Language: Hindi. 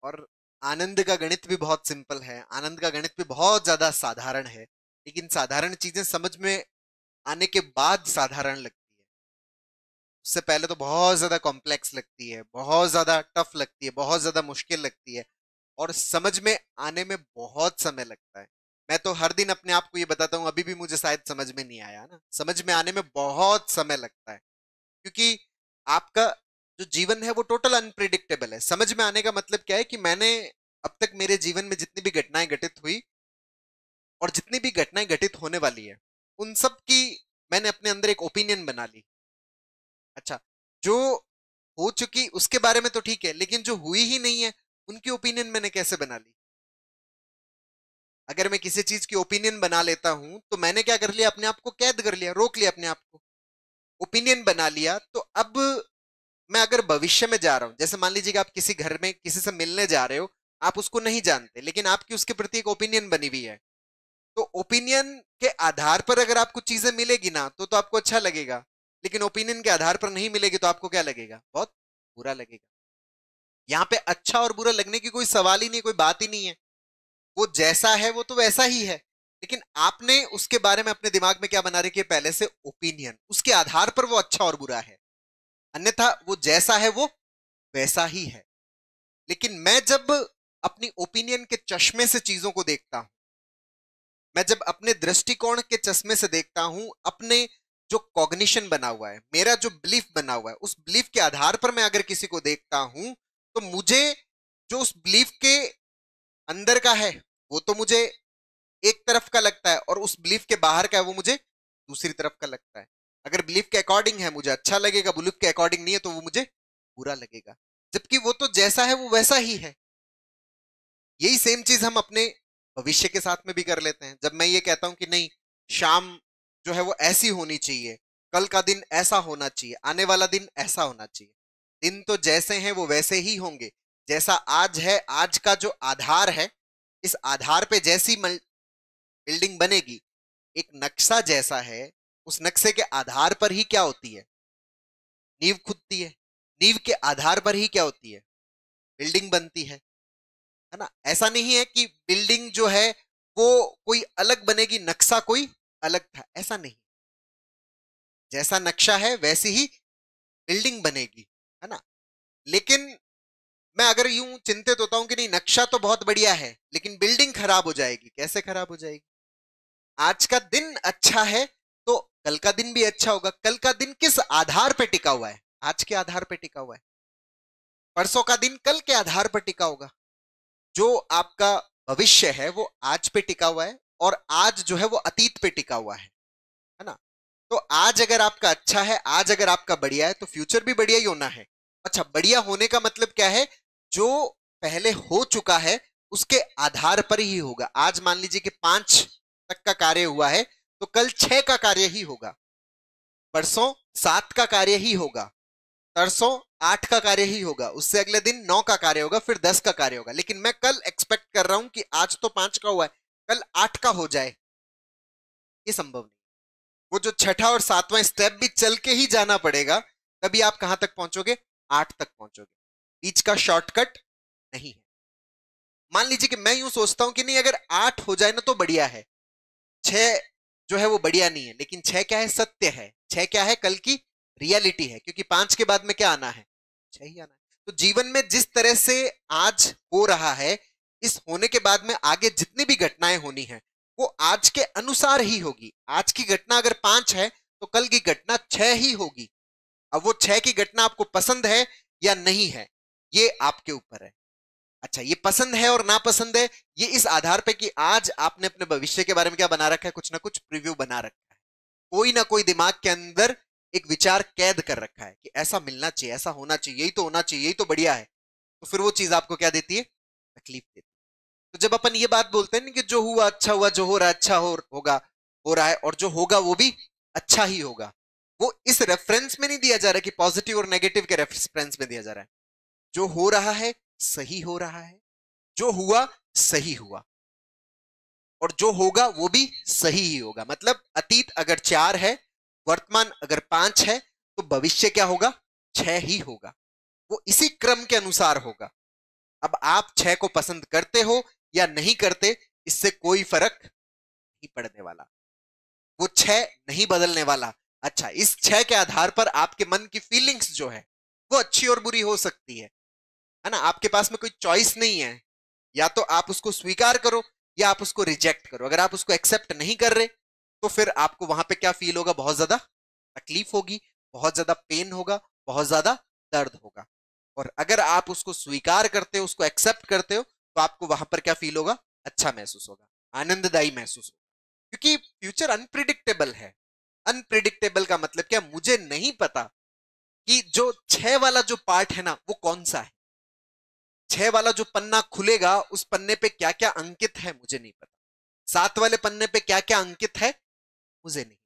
और आनंद का गणित भी बहुत सिंपल है, आनंद का गणित भी बहुत ज्यादा साधारण है, लेकिन साधारण चीजें समझ में आने के बाद साधारण लगती है। उससे पहले तो बहुत ज्यादा कॉम्प्लेक्स लगती है, बहुत ज्यादा टफ लगती है, बहुत ज्यादा मुश्किल लगती है, और समझ में आने में बहुत समय लगता है। मैं तो हर दिन अपने आप को ये बताता हूँ, अभी भी मुझे शायद समझ में नहीं आया ना, समझ में आने में बहुत समय लगता है। क्योंकि आपका जो जीवन है वो टोटल अनप्रिडिक्टेबल है। समझ में आने का मतलब क्या है कि मैंने अब तक मेरे जीवन में जितनी भी घटनाएं घटित हुई और जितनी भी घटनाएं घटित होने वाली है, उन सब की मैंने अपने अंदर एक ओपिनियन बना ली। अच्छा, जो हो चुकी उसके बारे में तो ठीक है, लेकिन जो हुई ही नहीं है उनकी ओपिनियन मैंने कैसे बना ली? अगर मैं किसी चीज की ओपिनियन बना लेता हूं तो मैंने क्या कर लिया, अपने आप को कैद कर लिया, रोक लिया अपने आप को। ओपिनियन बना लिया तो अब मैं अगर भविष्य में जा रहा हूं, जैसे मान लीजिए कि आप किसी घर में किसी से मिलने जा रहे हो, आप उसको नहीं जानते, लेकिन आपकी उसके प्रति एक ओपिनियन बनी हुई है। तो ओपिनियन के आधार पर अगर आपको चीजें मिलेगी ना तो आपको अच्छा लगेगा, लेकिन ओपिनियन के आधार पर नहीं मिलेगी तो आपको क्या लगेगा? बहुत बुरा लगेगा। यहाँ पे अच्छा और बुरा लगने की कोई सवाल ही नहीं, कोई बात ही नहीं है। वो जैसा है वो तो वैसा ही है, लेकिन आपने उसके बारे में अपने दिमाग में क्या बना रखी है पहले से? ओपिनियन। उसके आधार पर वो अच्छा और बुरा है, अन्यथा वो जैसा है वो वैसा ही है। लेकिन मैं जब अपनी ओपिनियन के चश्मे से चीजों को देखता हूं, मैं जब अपने दृष्टिकोण के चश्मे से देखता हूं, अपने जो कॉग्निशन बना हुआ है, मेरा जो बिलीफ बना हुआ है, उस बिलीफ के आधार पर मैं अगर किसी को देखता हूं, तो मुझे जो उस बिलीफ के अंदर का है वो तो मुझे एक तरफ का लगता है, और उस बिलीफ के बाहर का है वो मुझे दूसरी तरफ का लगता है। अगर बिलीफ के अकॉर्डिंग है मुझे अच्छा लगेगा, बिलीफ के अकॉर्डिंग नहीं है तो वो मुझे बुरा लगेगा, जबकि वो तो जैसा है वो वैसा ही है। यही सेम चीज हम अपने भविष्य के साथ में भी कर लेते हैं। जब मैं ये कहता हूं कि नहीं, शाम जो है वो ऐसी होनी चाहिए, कल का दिन ऐसा होना चाहिए, आने वाला दिन ऐसा होना चाहिए। दिन तो जैसे हैं वो वैसे ही होंगे, जैसा आज है, आज का जो आधार है, इस आधार पे जैसी बिल्डिंग बनेगी, एक नक्शा जैसा है, उस नक्शे के आधार पर ही क्या होती है? नींव खुदती है। नींव के आधार पर ही क्या होती है? बिल्डिंग बनती है ना? ऐसा नहीं है कि बिल्डिंग जो है वो कोई अलग बनेगी, नक्शा कोई अलग था, ऐसा नहीं। जैसा नक्शा है वैसी ही बिल्डिंग बनेगी, है ना? लेकिन मैं अगर यूं चिंतित होता हूं कि नहीं, नक्शा तो बहुत बढ़िया है लेकिन बिल्डिंग खराब हो जाएगी, कैसे खराब हो जाएगी? आज का दिन अच्छा है तो कल का दिन भी अच्छा होगा। कल का दिन किस आधार पे टिका हुआ है? आज के आधार पे टिका हुआ है। परसों का दिन कल के आधार पर टिका होगा। जो आपका भविष्य है वो आज पे टिका हुआ है, और आज जो है वो अतीत पे टिका हुआ है ना? तो आज अगर आपका अच्छा है, आज अगर आपका बढ़िया है, तो फ्यूचर भी बढ़िया ही होना है। अच्छा, बढ़िया होने का मतलब क्या है? जो पहले हो चुका है उसके आधार पर ही होगा। आज मान लीजिए कि 5 तक का कार्य हुआ है, तो कल 6 का कार्य ही होगा, परसों 7 का कार्य ही होगा, तरसों 8 का कार्य ही होगा, उससे अगले दिन 9 का कार्य होगा, फिर 10 का कार्य होगा। लेकिन मैं कल एक्सपेक्ट कर रहा हूं कि आज तो 5 का हुआ है, कल 8 का हो जाए, ये संभव नहीं। वो जो छठा और सातवां स्टेप भी चल के ही जाना पड़ेगा, तभी आप कहां तक पहुंचोगे? 8 तक पहुंचोगे। बीच का शॉर्टकट नहीं है। मान लीजिए कि मैं यूं सोचता हूं कि नहीं, अगर 8 हो जाए ना तो बढ़िया है, 6 जो है वो बढ़िया नहीं है, लेकिन 6 क्या है? सत्य है। 6 क्या है? कल की रियलिटी है, क्योंकि 5 के बाद में क्या आना है? 6 ही आना है। तो जीवन में जिस तरह से आज हो रहा है, इस होने के बाद में आगे जितनी भी घटनाएं होनी है वो आज के अनुसार ही होगी। आज की घटना अगर 5 है तो कल की घटना 6 ही होगी। अब वो 6 की घटना आपको पसंद है या नहीं है, ये आपके ऊपर है। अच्छा, ये पसंद है और नापसंद है, ये इस आधार पे कि आज आपने अपने भविष्य के बारे में क्या बना रखा है? कुछ ना कुछ प्रीव्यू बना रखा है। कोई ना कोई दिमाग के अंदर एक विचार कैद कर रखा है कि ऐसा मिलना चाहिए, ऐसा होना चाहिए, यही तो होना चाहिए, यही तो बढ़िया है। तो फिर वो चीज आपको क्या देती है? तकलीफ देती है। तो जब अपन ये बात बोलते हैं ना कि जो हुआ अच्छा हुआ, जो हो रहा है अच्छा होगा, हो रहा है, और जो होगा वो भी अच्छा ही होगा, वो इस रेफरेंस में नहीं दिया जा रहा कि पॉजिटिव और नेगेटिव के रेफरेंस में दिया जा रहा है। जो हो रहा है सही हो रहा है, जो हुआ सही हुआ, और जो होगा वो भी सही ही होगा। मतलब अतीत अगर 4 है, वर्तमान अगर 5 है, तो भविष्य क्या होगा? 6 ही होगा। वो इसी क्रम के अनुसार होगा। अब आप 6 को पसंद करते हो या नहीं करते, इससे कोई फर्क नहीं पड़ने वाला, वो 6 नहीं बदलने वाला। अच्छा, इस 6 के आधार पर आपके मन की फीलिंग्स जो है वो अच्छी और बुरी हो सकती है ना। आपके पास में कोई चॉइस नहीं है, या तो आप उसको स्वीकार करो या आप उसको रिजेक्ट करो। अगर आप उसको एक्सेप्ट नहीं कर रहे तो फिर आपको वहां पे क्या फील होगा, बहुत ज्यादा तकलीफ होगी, बहुत ज्यादा पेन होगा, बहुत ज्यादा दर्द होगा। और अगर आप उसको स्वीकार करते हो, उसको एक्सेप्ट करते हो, तो आपको वहां पर क्या फील होगा, अच्छा महसूस होगा, आनंददायी महसूस होगा। क्योंकि फ्यूचर अनप्रिडिक्टेबल है। अनप्रिडिक्टेबल का मतलब क्या, मुझे नहीं पता कि जो 6 वाला जो पार्ट है ना वो कौन सा है। 6 वाला जो पन्ना खुलेगा उस पन्ने पे क्या क्या अंकित है मुझे नहीं पता। 7 वाले पन्ने पे क्या क्या अंकित है मुझे नहीं